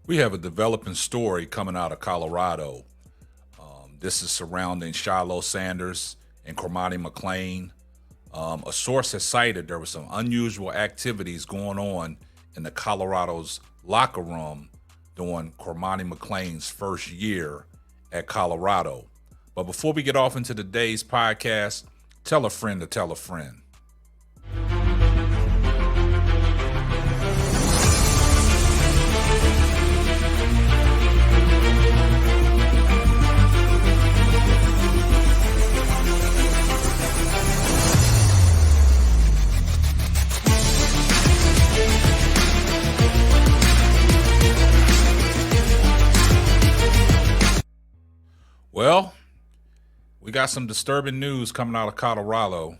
We have a developing story coming out of Colorado. This is surrounding Shilo Sanders and Cormani Mcclain. A source has cited there was some unusual activities going on in the Colorado's locker room during Cormani Mcclain's first year at Colorado. But before we get off into today's podcast, tell a friend to tell a friend. Well, we got some disturbing news coming out of Colorado.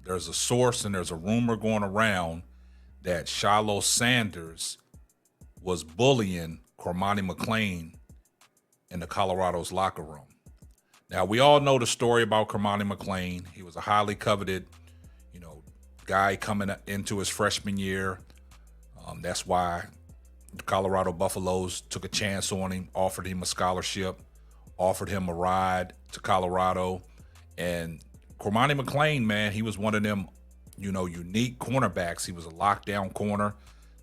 There's a source and there's a rumor going around that Shilo Sanders was bullying Cormani Mcclain in the Colorado's locker room. Now, we all know the story about Cormani Mcclain. He was a highly coveted, guy coming into his freshman year. That's why the Colorado Buffaloes took a chance on him, offered him a scholarship, offered him a ride to Colorado. And Cormani Mcclain, man, he was one of them, unique cornerbacks. He was a lockdown corner.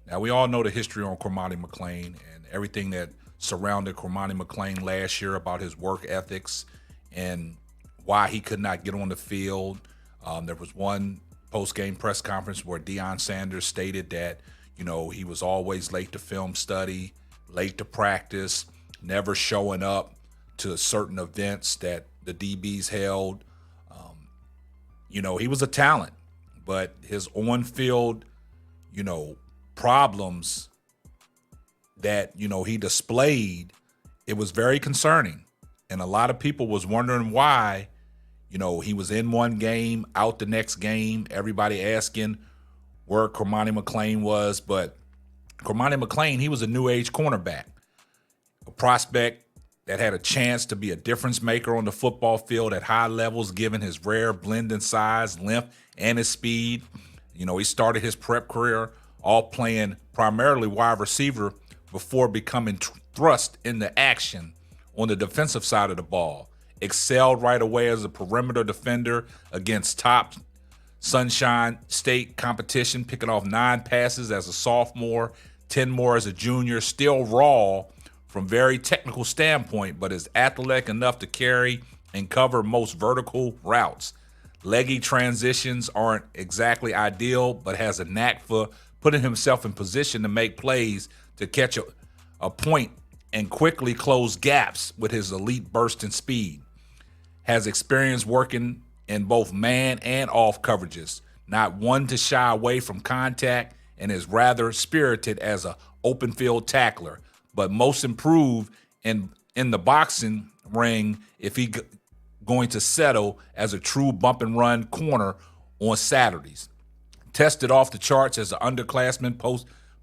Now, we all know the history on Cormani Mcclain and everything that surrounded Cormani Mcclain last year about his work ethics and why he could not get on the field. There was one post-game press conference where Deion Sanders stated that, he was always late to film study, late to practice, never showing up to certain events that the DBs held. He was a talent, but his on-field, problems that, he displayed, it was very concerning. And a lot of people was wondering why, he was in one game, out the next game, everybody asking where Cormani Mcclain was. But Cormani Mcclain, he was a new age cornerback, a prospect that had a chance to be a difference maker on the football field at high levels, given his rare blend in size, length, and his speed. He started his prep career all playing primarily wide receiver before becoming thrust into action on the defensive side of the ball. Excelled right away as a perimeter defender against top Sunshine State competition, picking off 9 passes as a sophomore, 10 more as a junior, still raw from very technical standpoint, but is athletic enough to carry and cover most vertical routes. Leggy transitions aren't exactly ideal, but has a knack for putting himself in position to make plays to catch a point and quickly close gaps with his elite burst and speed. Has experience working in both man and off coverages, not one to shy away from contact, and is rather spirited as an open field tackler, but most improved in the boxing ring if he going to settle as a true bump and run corner on Saturdays. Tested off the charts as an underclassman,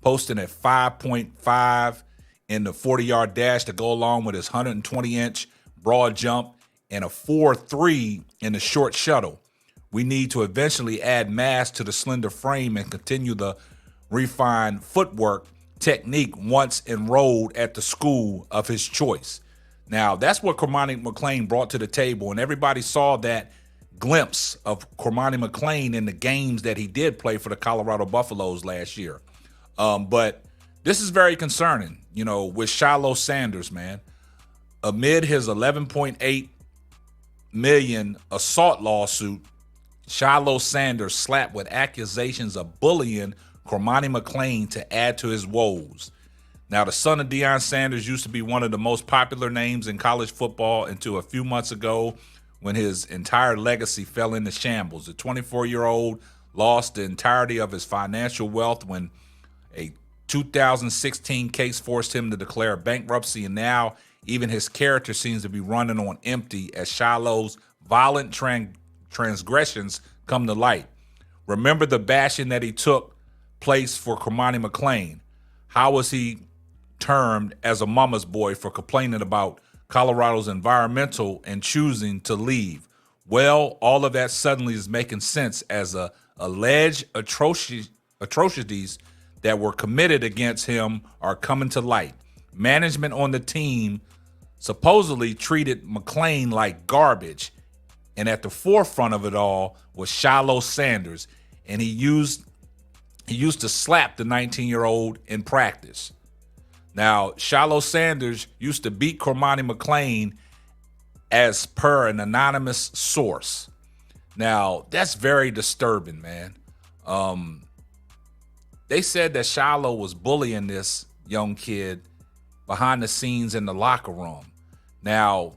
posting at 5.5 in the 40-yard dash to go along with his 120-inch broad jump and a 4.3 in the short shuttle. We need to eventually add mass to the slender frame and continue the refined footwork technique once enrolled at the school of his choice. Now, that's what Cormani Mcclain brought to the table, and everybody saw that glimpse of Cormani Mcclain in the games that he did play for the Colorado Buffaloes last year. But this is very concerning, with Shilo Sanders, man. Amid his $11.8 million assault lawsuit, Shilo Sanders slapped with accusations of bullying Cormani Mcclain to add to his woes. Now, the son of Deion Sanders used to be one of the most popular names in college football until a few months ago when his entire legacy fell into shambles. The 24-year-old lost the entirety of his financial wealth when a 2016 case forced him to declare bankruptcy, and now even his character seems to be running on empty as Shilo's violent transgressions come to light. Remember the bashing that he took place for Cormani Mcclain. How was he termed as a mama's boy for complaining about Colorado's environmental and choosing to leave? Well, all of that suddenly is making sense as alleged atrocities that were committed against him are coming to light. management on the team supposedly treated Mcclain like garbage. And at the forefront of it all was Shilo Sanders. And he used to slap the 19-year-old in practice. Now, Shilo Sanders used to beat Cormani Mcclain as per an anonymous source. Now, that's very disturbing, man. They said that Shilo was bullying this young kid behind the scenes in the locker room. Now,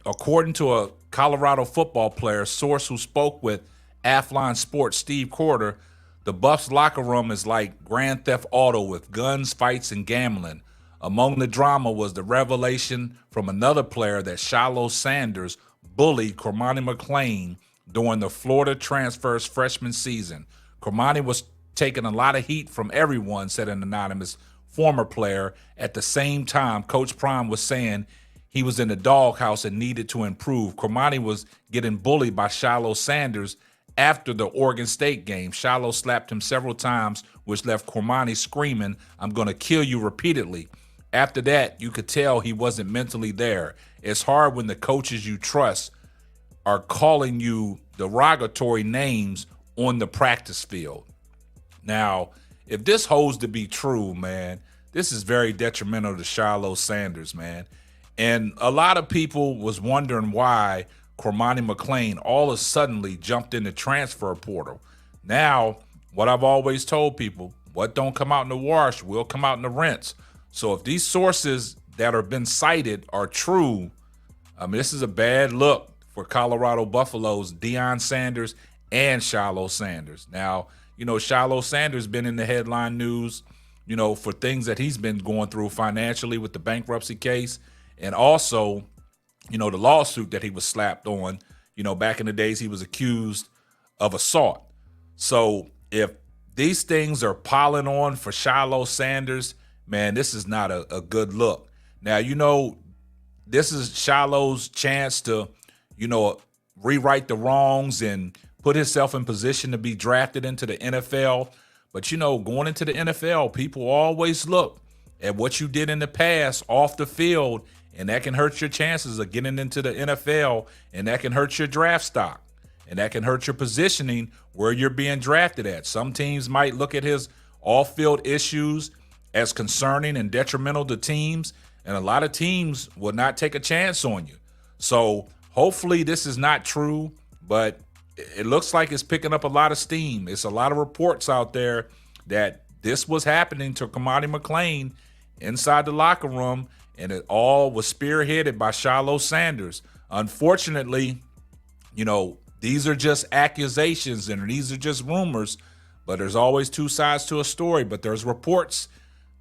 according to a Colorado football player, source who spoke with Athlon Sports, Steve Corder, the Buffs locker room is like Grand Theft Auto with guns, fights, and gambling. Among the drama was the revelation from another player that Shilo Sanders bullied Cormani Mcclain during the Florida transfer's freshman season. Cormani was taking a lot of heat from everyone, said an anonymous former player. At the same time, Coach Prime was saying he was in the doghouse and needed to improve. Cormani was getting bullied by Shilo Sanders after the Oregon State game. Shilo slapped him several times, which left Cormani screaming, "I'm going to kill you," repeatedly. After that, you could tell he wasn't mentally there. It's hard when the coaches you trust are calling you derogatory names on the practice field. Now, if this holds to be true, man, this is very detrimental to Shilo Sanders, man. And a lot of people was wondering why Cormani Mcclain all of a sudden jumped in the transfer portal. Now, what I've always told people, what don't come out in the wash will come out in the rinse. So if these sources that have been cited are true, I mean, this is a bad look for Colorado Buffaloes, Deion Sanders and Shilo Sanders. Now, Shilo Sanders been in the headline news, for things that he's been going through financially with the bankruptcy case, and also, the lawsuit that he was slapped on. Back in the days, he was accused of assault. So if these things are piling on for Shilo Sanders, man, this is not a good look. Now, this is Shiloh's chance to, rewrite the wrongs and put himself in position to be drafted into the NFL. But, going into the NFL, people always look at what you did in the past off the field, and that can hurt your chances of getting into the NFL, and that can hurt your draft stock, and that can hurt your positioning where you're being drafted at. Some teams might look at his off-field issues as concerning and detrimental to teams, and a lot of teams will not take a chance on you. So hopefully this is not true, but it looks like it's picking up a lot of steam. It's a lot of reports out there that this was happening to Cormani Mcclain inside the locker room, and it all was spearheaded by Shilo Sanders. Unfortunately, these are just accusations and these are just rumors, but there's always two sides to a story. But there's reports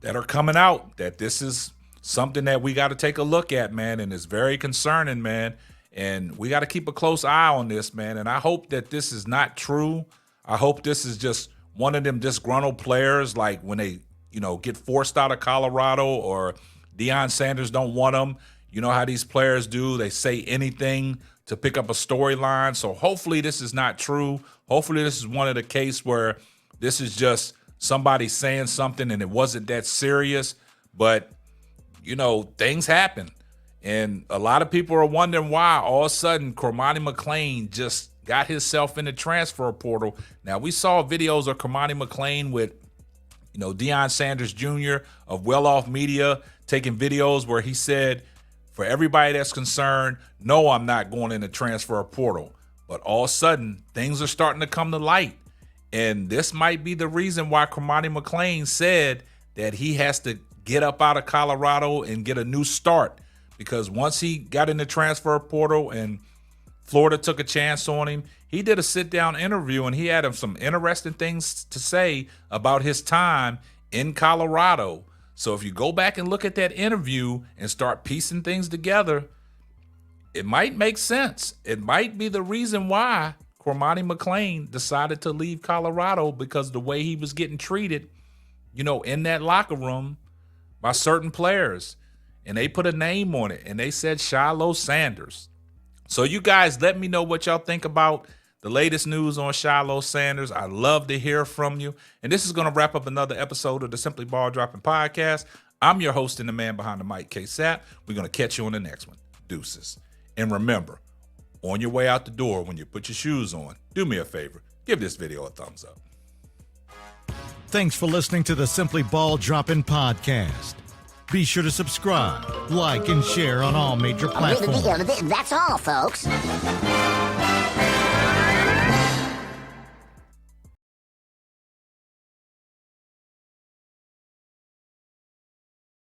that are coming out that this is something that we got to take a look at, man, and it's very concerning, man. And we got to keep a close eye on this, man. And I hope that this is not true. I hope this is just one of them disgruntled players, like when they, get forced out of Colorado or Deion Sanders don't want them. You know how these players do. They say anything to pick up a storyline. So hopefully this is not true. Hopefully this is one of the cases where this is just somebody saying something and it wasn't that serious. But, things happen. And a lot of people are wondering why all of a sudden Cormani Mcclain just got himself in the transfer portal. Now, we saw videos of Cormani Mcclain with, Deion Sanders Jr. of Well Off Media taking videos where he said, for everybody that's concerned, no, I'm not going in the transfer portal. But all of a sudden, things are starting to come to light. And this might be the reason why Cormani Mcclain said that he has to get up out of Colorado and get a new start. Because once he got in the transfer portal and Florida took a chance on him, he did a sit-down interview and he had some interesting things to say about his time in Colorado. So if you go back and look at that interview and start piecing things together, it might make sense. It might be the reason why Cormani Mcclain decided to leave Colorado, because the way he was getting treated, in that locker room by certain players. And they put a name on it and they said Shilo Sanders. So you guys, let me know what y'all think about the latest news on Shilo Sanders. I'd love to hear from you. And this is going to wrap up another episode of the Simply Ball Dropping Podcast. I'm your host and the man behind the mic, K-Sap. We're going to catch you on the next one. Deuces. And remember, on your way out the door, when you put your shoes on, do me a favor. Give this video a thumbs up. Thanks for listening to the Simply Ball Droppin' podcast. Be sure to subscribe, like, and share on all major platforms. That's all, folks.